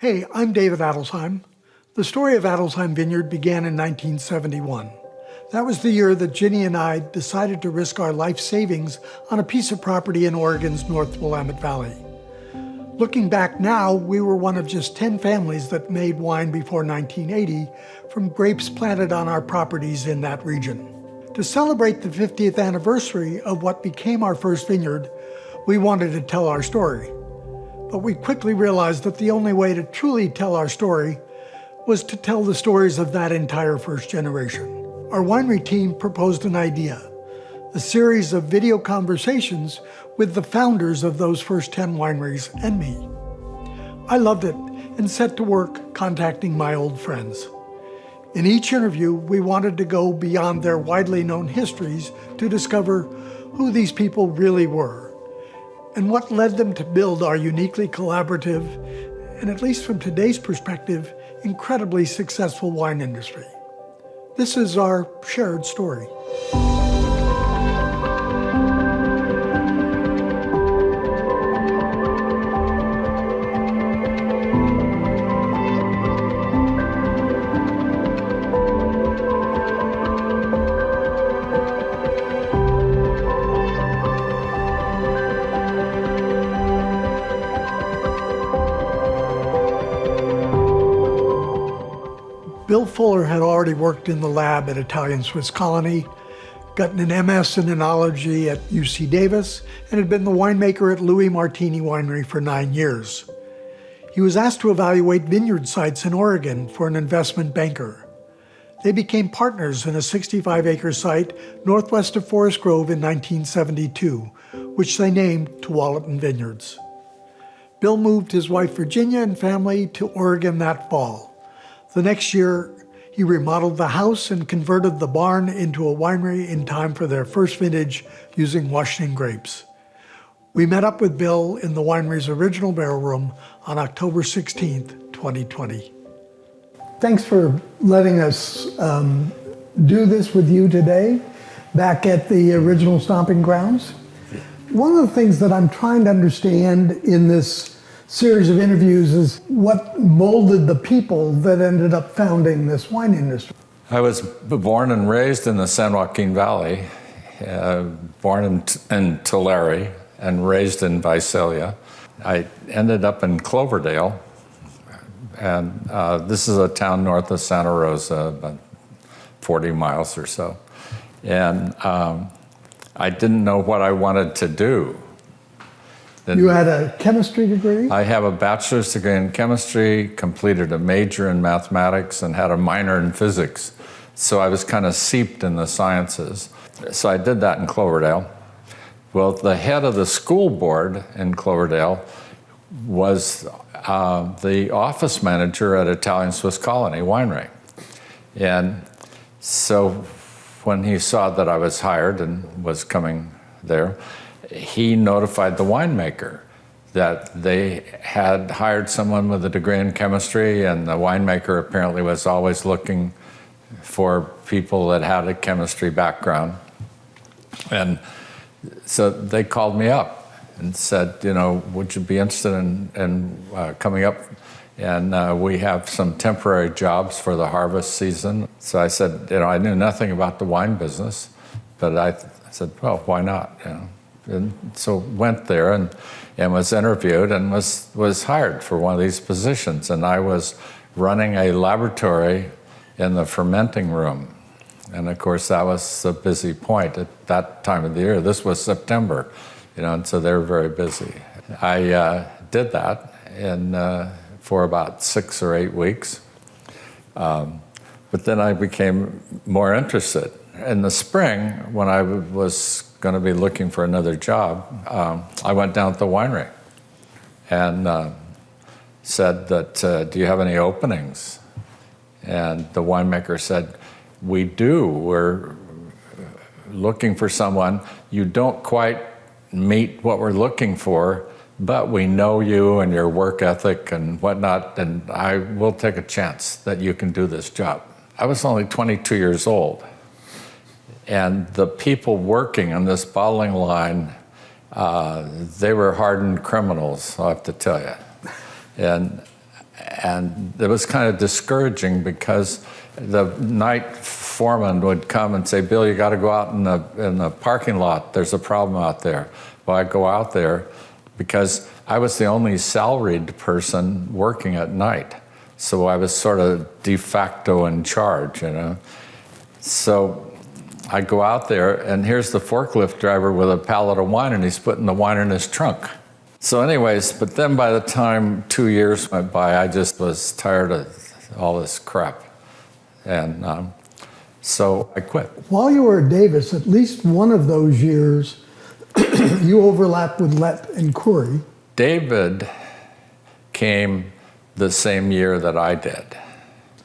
Hey, I'm David Adelsheim. The story of Adelsheim Vineyard began in 1971. That was the year that Ginny and I decided to risk our life savings on a piece of property in Oregon's North Willamette Valley. Looking back now, we were one of just 10 families that made wine before 1980 from grapes planted on our properties in that region. To celebrate the 50th anniversary of what became our first vineyard, we wanted to tell our story. But we quickly realized that the only way to truly tell our story was to tell the stories of that entire first generation. Our winery team proposed an idea, a series of video conversations with the founders of those first 10 wineries and me. I loved it and set to work contacting my old friends. In each interview, we wanted to go beyond their widely known histories to discover who these people really were and what led them to build our uniquely collaborative, and at least from today's perspective, incredibly successful wine industry. This is our shared story. Bill Fuller had already worked in the lab at Italian Swiss Colony, gotten an MS in enology at UC Davis, and had been the winemaker at Louis Martini Winery for 9 years. He was asked to evaluate vineyard sites in Oregon for an investment banker. They became partners in a 65-acre site northwest of Forest Grove in 1972, which they named Tualatin Vineyards. Bill moved his wife Virginia and family to Oregon that fall. The next year, he remodeled the house and converted the barn into a winery in time for their first vintage using Washington grapes. We met up with Bill in the winery's original barrel room on October 16th, 2020. Thanks for letting us do this with you today, back at the original stomping grounds. One of the things that I'm trying to understand in this series of interviews is what molded the people that ended up founding this wine industry. I was born and raised in the San Joaquin Valley, born in Tulare and raised in Visalia. I ended up in Cloverdale, and this is a town north of Santa Rosa, about 40 miles or so. And I didn't know what I wanted to do. You had a chemistry degree? I have a bachelor's degree in chemistry, completed a major in mathematics, and had a minor in physics. So I was kind of seeped in the sciences. So I did that in Cloverdale. Well, the head of the school board in Cloverdale was the office manager at Italian Swiss Colony Winery. And so when he saw that I was hired and was coming there, he notified the winemaker that they had hired someone with a degree in chemistry, and the winemaker apparently was always looking for people that had a chemistry background. And so they called me up and said, you know, would you be interested in coming up? And we have some temporary jobs for the harvest season. So I said, you know, I knew nothing about the wine business, but I said, well, why not, you know? And so went there and was interviewed and was hired for one of these positions. And I was running a laboratory in the fermenting room. And of course, that was a busy point at that time of the year. This was September, you know, and so they were very busy. I did that for about 6 or 8 weeks. But then I became more interested. In the spring, when I was going to be looking for another job, I went down to the winery and said that, do you have any openings? And the winemaker said, we do. We're looking for someone. You don't quite meet what we're looking for, but we know you and your work ethic and whatnot, and I will take a chance that you can do this job. I was only 22 years old. And the people working on this bottling line, they were hardened criminals, I'll have to tell you. And And it was kind of discouraging because the night foreman would come and say, Bill, you got to go out in the parking lot. There's a problem out there. Well, I'd go out there because I was the only salaried person working at night. So I was sort of de facto in charge, So I go out there, and here's the forklift driver with a pallet of wine, and he's putting the wine in his trunk. So anyways, but then by the time 2 years went by, I just was tired of all this crap. And so I quit. While you were at Davis, at least one of those years, you overlapped with Let and Corey. David came the same year that I did.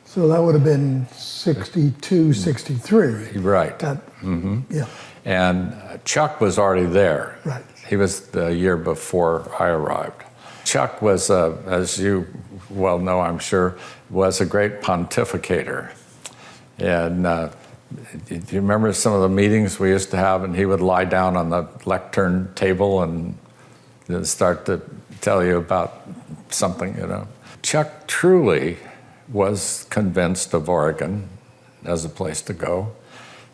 So that would have been 62, 63. Right. Yeah. And Chuck was already there. Right. He was the year before I arrived. Chuck was, as you well know, I'm sure, was a great pontificator. And do you remember some of the meetings we used to have, and he would lie down on the lectern table and start to tell you about something, Chuck truly was convinced of Oregon as a place to go.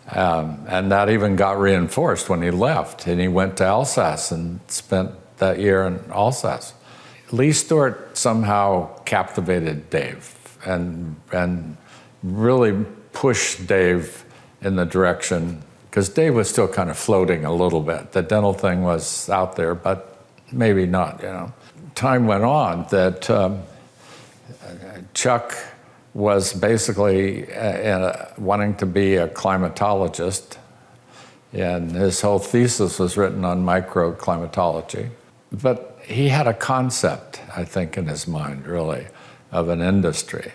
And that even got reinforced when he left, and he went to Alsace and spent that year in Alsace. Lee Stewart somehow captivated Dave and really pushed Dave in the direction, because Dave was still kind of floating a little bit. The dental thing was out there, but maybe not, Time went on that Chuck was basically wanting to be a climatologist, and his whole thesis was written on microclimatology. But he had a concept, I think, in his mind, really, of an industry,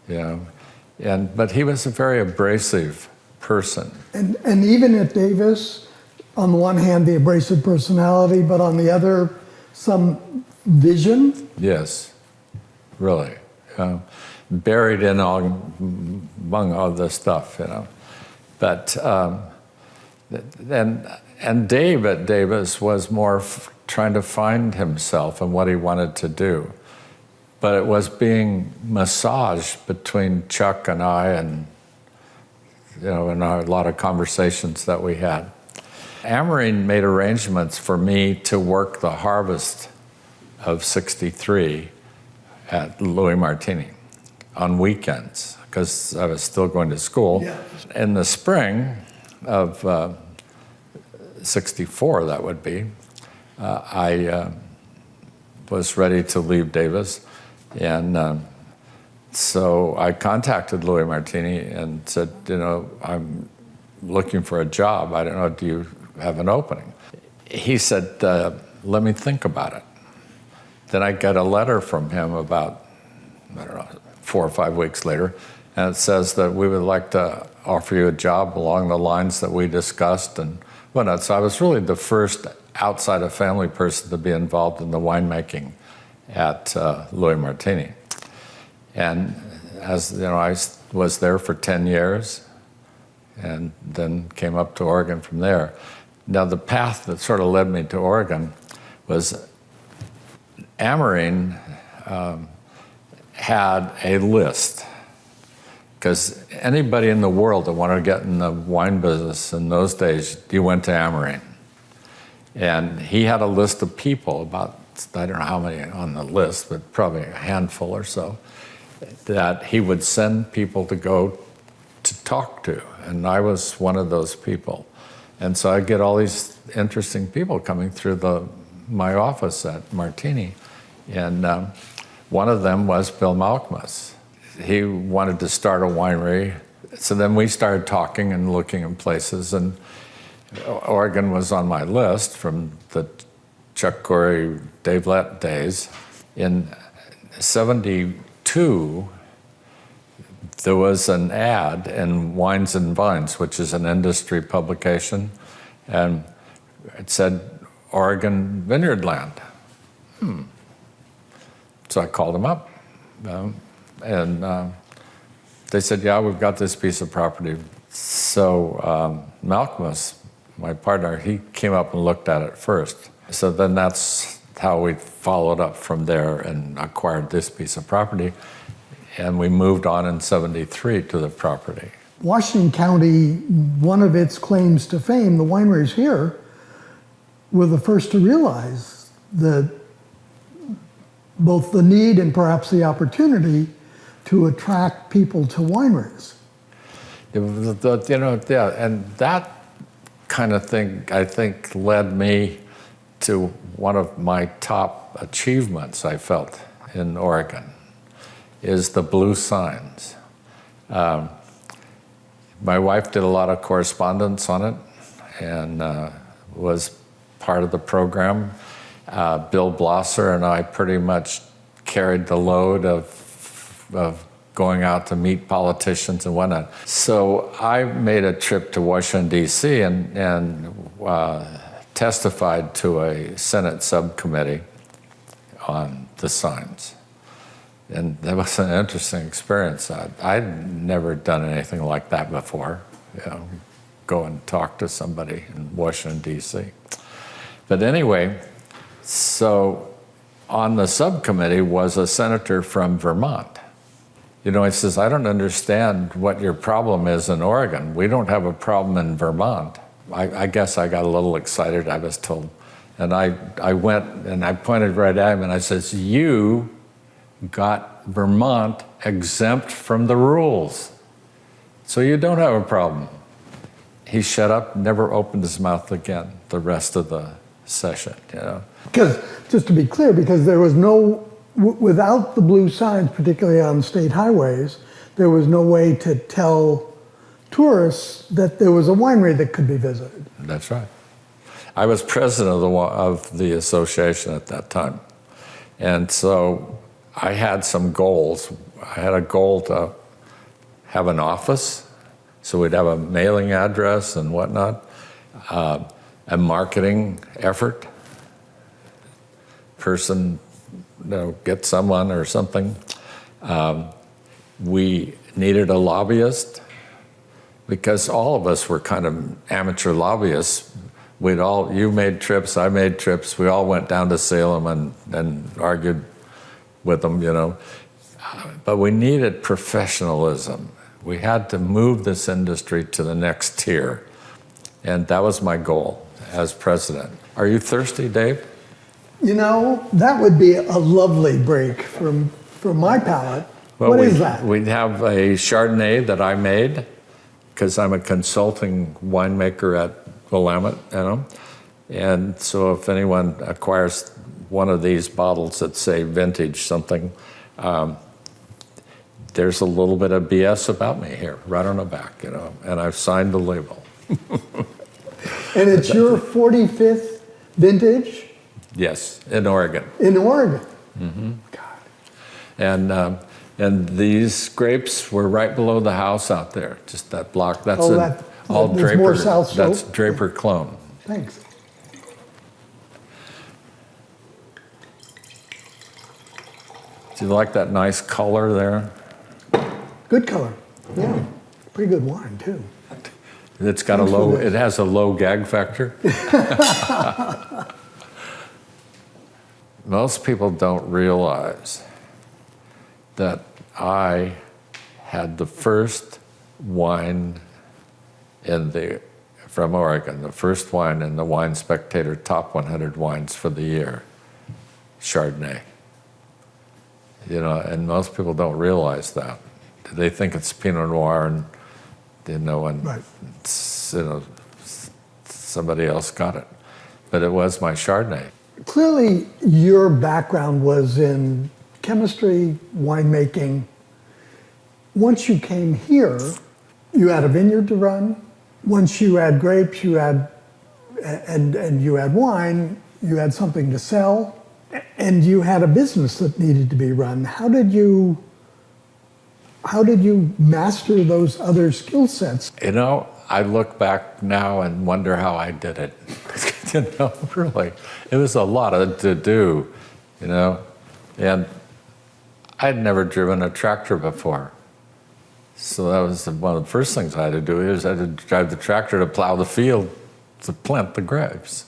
but he was a very abrasive person. And even at Davis, on the one hand, the abrasive personality, but on the other, some vision? Yes, really. Buried in among all this stuff, But, and Dave at Davis was more trying to find himself and what he wanted to do. But it was being massaged between Chuck and I, and, in a lot of conversations that we had. Amerine made arrangements for me to work the harvest of '63 at Louis Martini on weekends, because I was still going to school. Yeah. In the spring of '64, that would be, I was ready to leave Davis, and so I contacted Louis Martini and said, I'm looking for a job. I don't know, do you have an opening? He said, let me think about it. Then I got a letter from him about, 4 or 5 weeks later, and it says that we would like to offer you a job along the lines that we discussed and whatnot. So I was really the first outside of family person to be involved in the winemaking at Louis Martini. And as I was there for 10 years and then came up to Oregon from there. Now the path that sort of led me to Oregon was Amerine had a list, because anybody in the world that wanted to get in the wine business in those days, you went to Amerine. And he had a list of people, about, I don't know how many on the list, but probably a handful or so, that he would send people to go to talk to. And I was one of those people. And so I get all these interesting people coming through my office at Martini. And one of them was Bill Malkmus. He wanted to start a winery. So then we started talking and looking in places, and Oregon was on my list from the Chuck Corey, Dave Lett days. In '72, there was an ad in Wines and Vines, which is an industry publication, and it said Oregon Vineyard land. So I called them up, and they said, yeah, we've got this piece of property. So Malkmus, my partner, he came up and looked at it first. So then that's how we followed up from there and acquired this piece of property. And we moved on in '73 to the property. Washington County, one of its claims to fame, the wineries here, were the first to realize that both the need and perhaps the opportunity to attract people to wineries. And that kind of thing, I think, led me to one of my top achievements, I felt, in Oregon, is the blue signs. My wife did a lot of correspondence on it and was part of the program. Bill Blosser and I pretty much carried the load of going out to meet politicians and whatnot. So I made a trip to Washington, D.C. and testified to a Senate subcommittee on the signs. And that was an interesting experience. I'd never done anything like that before, go and talk to somebody in Washington, D.C. But anyway, so on the subcommittee was a senator from Vermont. He says, I don't understand what your problem is in Oregon. We don't have a problem in Vermont. I guess I got a little excited, I was told. And I went and I pointed right at him and I says, you got Vermont exempt from the rules. So you don't have a problem. He shut up, never opened his mouth again the rest of the session, Because, just to be clear, because there was no, without the blue signs, particularly on state highways, there was no way to tell tourists that there was a winery that could be visited. That's right. I was president of the association at that time. And so I had some goals. I had a goal to have an office, so we'd have a mailing address and whatnot, a marketing effort, person, get someone or something. We needed a lobbyist because all of us were kind of amateur lobbyists. You made trips, I made trips. We all went down to Salem and argued with them, But we needed professionalism. We had to move this industry to the next tier. And that was my goal as president. Are you thirsty, Dave? That would be a lovely break from my palate. Well, what is that? We have a Chardonnay that I made because I'm a consulting winemaker at Willamette, And so if anyone acquires one of these bottles that say vintage something, there's a little bit of BS about me here, right on the back, and I've signed the label. And it's your 45th vintage? Yes, in Oregon. In Oregon? Mm-hmm. God. And these grapes were right below the house out there, just that block. That's all Draper. More south slope? That's Draper Clone. Thanks. Do you like that nice color there? Good color. Yeah. Pretty good wine, too. It's got it has a low gag factor. Most people don't realize that I had the first wine from Oregon, the first wine in the Wine Spectator Top 100 Wines for the year, Chardonnay. And most people don't realize that. They think it's Pinot Noir and Right. Somebody else got it. But it was my Chardonnay. Clearly, your background was in chemistry, winemaking. Once you came here, you had a vineyard to run. Once you had grapes, you had wine, you had something to sell, and you had a business that needed to be run. How did you master those other skill sets? I look back now and wonder how I did it. Really, it was a lot to do, and I'd never driven a tractor before. So that was one of the first things I had to do is I had to drive the tractor to plow the field to plant the grapes,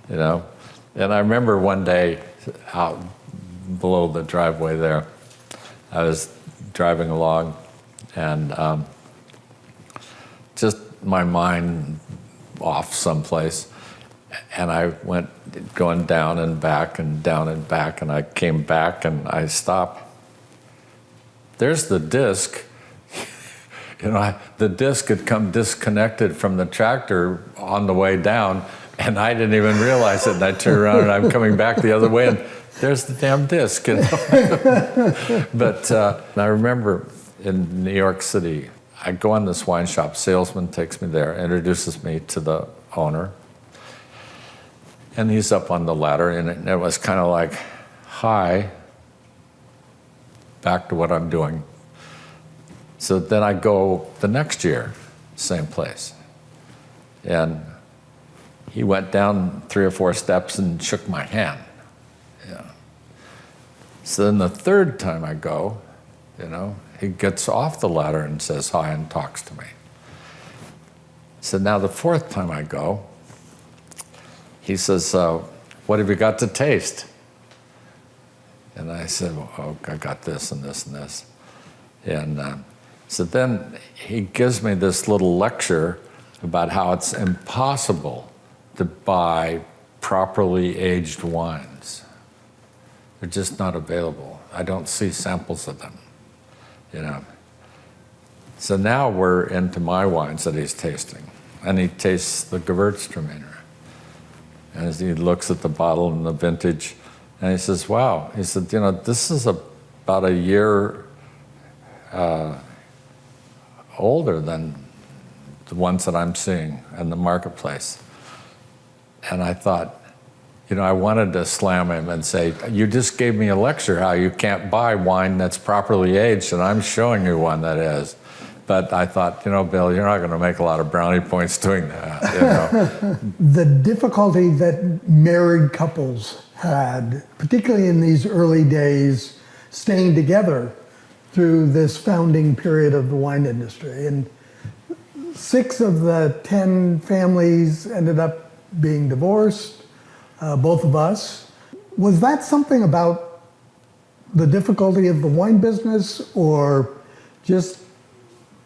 And I remember one day out below the driveway there. I was driving along, and just my mind off someplace, and I went going down and back and down and back, and I came back and I stopped. There's the disc. The disc had come disconnected from the tractor on the way down, and I didn't even realize it. And I turned around and I'm coming back the other way, and there's the damn disc. But I remember in New York City, I go in this wine shop, salesman takes me there, introduces me to the owner, and he's up on the ladder, and it was kind of like, hi, back to what I'm doing. So then I go the next year, same place. And he went down 3 or 4 steps and shook my hand. So then the third time I go, he gets off the ladder and says hi and talks to me. So now the 4th time I go, he says, what have you got to taste? And I said, well, I got this and this and this. And so then he gives me this little lecture about how it's impossible to buy properly aged wines. They're just not available. I don't see samples of them, So now we're into my wines that he's tasting. And he tastes the Gewürztraminer. And as he looks at the bottle and the vintage, and he says, wow. He said, this is about a year older than the ones that I'm seeing in the marketplace. And I thought, I wanted to slam him and say, you just gave me a lecture how you can't buy wine that's properly aged, and I'm showing you one that is. But I thought, Bill, you're not going to make a lot of brownie points doing that. The difficulty that married couples had, particularly in these early days, staying together through this founding period of the wine industry. And 6 of the 10 families ended up being divorced, both of us. Was that something about the difficulty of the wine business, or just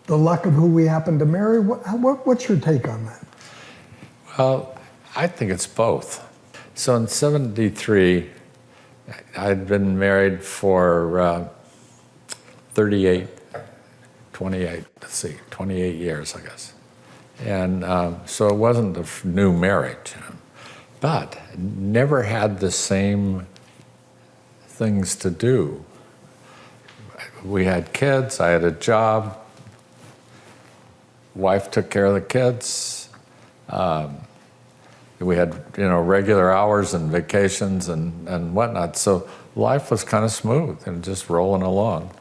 the luck of who we happened to marry? What's your take on that? Well, I think it's both. So in '73, I'd been married for 28 years, I guess. And so it wasn't a new marriage, but never had the same things to do. We had kids, I had a job, wife took care of the kids. We had, regular hours and vacations and whatnot. So life was kind of smooth and just rolling along.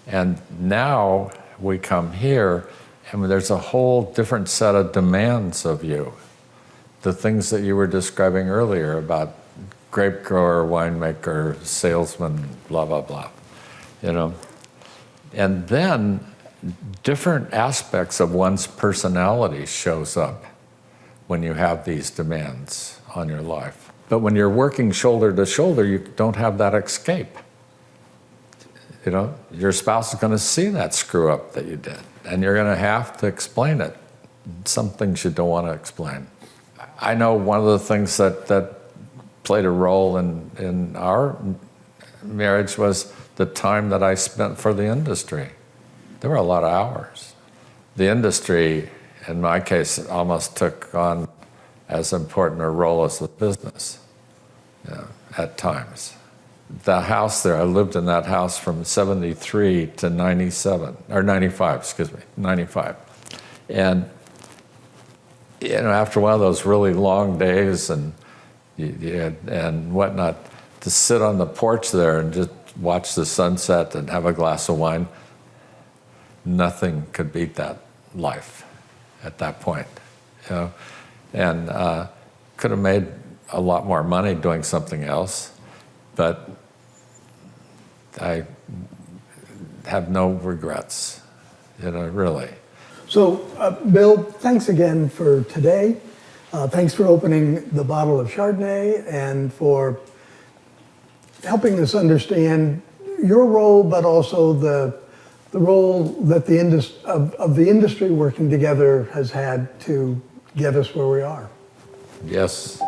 And now we come here, and there's a whole different set of demands of you. The things that you were describing earlier about grape grower, winemaker, salesman, blah, blah, blah. And then different aspects of one's personality shows up when you have these demands on your life. But when you're working shoulder to shoulder, you don't have that escape. Your spouse is going to see that screw up that you did, and you're going to have to explain it. Some things you don't want to explain. I know one of the things that played a role in our marriage was the time that I spent for the industry. There were a lot of hours. The industry, in my case, almost took on as important a role as the business, at times. The house there, I lived in that house from 73 to 97, or 95, 95. And, after one of those really long days and whatnot, to sit on the porch there and just watch the sunset and have a glass of wine, nothing could beat that life at that point, And could have made a lot more money doing something else, but I have no regrets, really. So, Bill, thanks again for today. Thanks for opening the bottle of Chardonnay and for helping us understand your role, but also the role that the industry working together has had to get us where we are. Yes.